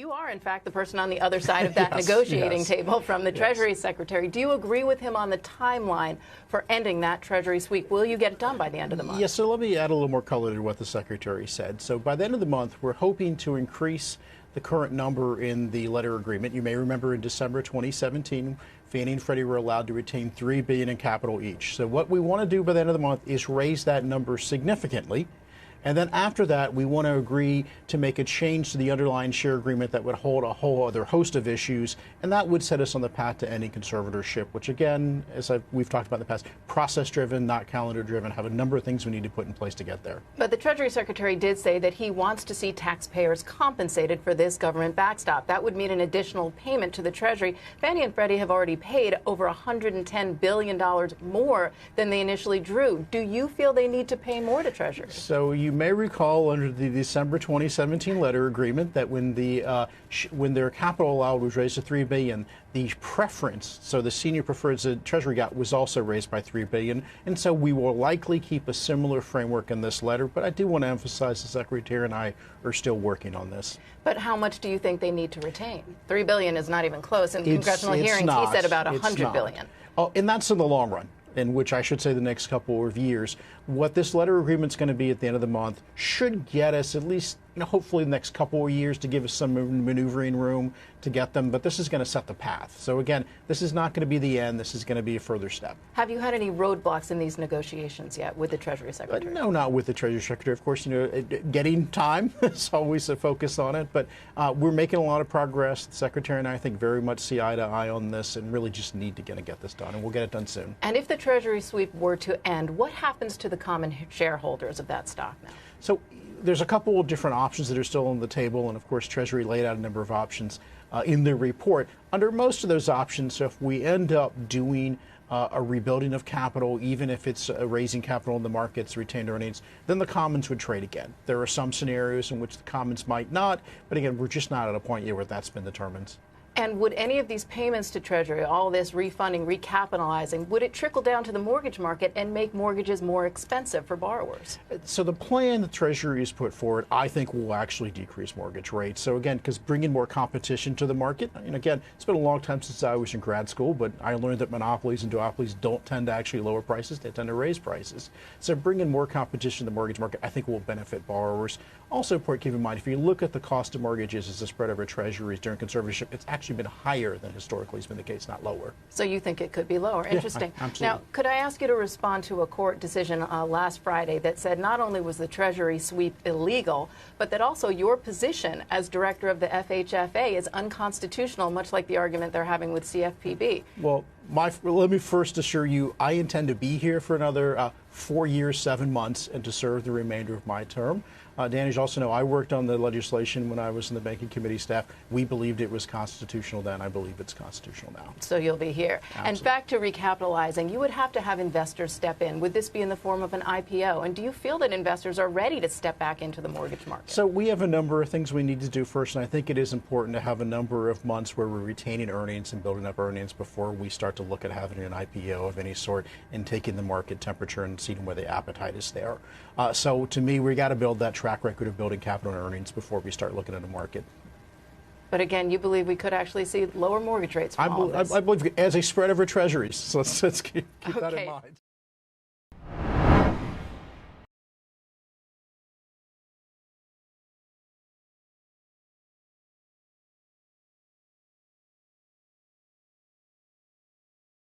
You are, in fact, the person on the other side of that Yes, negotiating yes. table from the Yes. Treasury Secretary. Do you agree with him on the timeline for ending that Treasury sweep? Will you get it done by the end of the month? Yes, so let me add a little more color to what the Secretary said. So by the end of the month, we're hoping to increase the current number in the letter agreement. You may remember in December 2017, Fannie and Freddie were allowed to retain $3 billion in capital each. So what we want to do by the end of the month is raise that number significantly. And then after that, we want to agree to make a change to the underlying share agreement that would hold a whole other host of issues, and that would set us on the path to ending conservatorship, which again, as we've talked about in the past, process-driven, not calendar-driven, have a number of things we need to put in place to get there. But the Treasury Secretary did say that he wants to see taxpayers compensated for this government backstop. That would mean an additional payment to the Treasury. Fannie and Freddie have already paid over $110 billion more than they initially drew. Do you feel they need to pay more to Treasury? So you may recall under the December 2017 letter agreement that when their capital allowed was raised to $3 billion, the preference, so the senior preferred the Treasury got, was also raised by $3 billion. And so we will likely keep a similar framework in this letter. But I do want to emphasize the Secretary and I are still working on this. But how much do you think they need to retain? $3 billion is not even close. In congressional hearings, he said about $100 billion. Oh, and that's in the long run, in which I should say the next couple of years. What this letter agreement's going to be at the end of the month should get us at least, hopefully the next couple of years to give us some maneuvering room to get them. But this is going to set the path. So again, this is not going to be the end. This is going to be a further step. Have you had any roadblocks in these negotiations yet with the Treasury Secretary? No, not with the Treasury Secretary. Of course, getting time is always a focus on it. But we're making a lot of progress. The Secretary and I think very much see eye to eye on this and really just need to get this done. And we'll get it done soon. And if the Treasury sweep were to end, what happens to the common shareholders of that stock now? So there's a couple of different options that are still on the table, and of course Treasury laid out a number of options in their report. Under most of those options, so if we end up doing a rebuilding of capital, even if it's raising capital in the markets, retained earnings, then the commons would trade again. There are some scenarios in which the commons might not, but again, we're just not at a point yet where that's been determined. And would any of these payments to Treasury, all this refunding, recapitalizing, would it trickle down to the mortgage market and make mortgages more expensive for borrowers? So the plan the Treasury has put forward, I think, will actually decrease mortgage rates. So again, because bringing more competition to the market, and again, it's been a long time since I was in grad school, but I learned that monopolies and duopolies don't tend to actually lower prices, they tend to raise prices. So bringing more competition to the mortgage market, I think, will benefit borrowers. Also important to keep in mind, if you look at the cost of mortgages as a spread over Treasuries during conservatorship, it's actually been higher than historically has been the case, not lower. So you think it could be lower? Interesting. Yeah, absolutely. Now, could I ask you to respond to a court decision last Friday that said not only was the Treasury sweep illegal, but that also your position as director of the FHFA is unconstitutional, much like the argument they're having with CFPB? Well, let me first assure you, I intend to be here for another 4 years, 7 months, and to serve the remainder of my term. Dan, as you also know, I worked on the legislation when I was in the Banking Committee staff. We believed it was constitutional then. I believe it's constitutional now. So you'll be here. Absolutely. And back to recapitalizing, you would have to have investors step in. Would this be in the form of an IPO? And do you feel that investors are ready to step back into the mortgage market? So we have a number of things we need to do first, and I think it is important to have a number of months where we're retaining earnings and building up earnings before we start to look at having an IPO of any sort and taking the market temperature and seeing where the appetite is there. So to me, we got to build that track record of building capital and earnings before we start looking at the market. But again, you believe we could actually see lower mortgage rates from all this? I believe as a spread over Treasuries. So let's keep that in mind.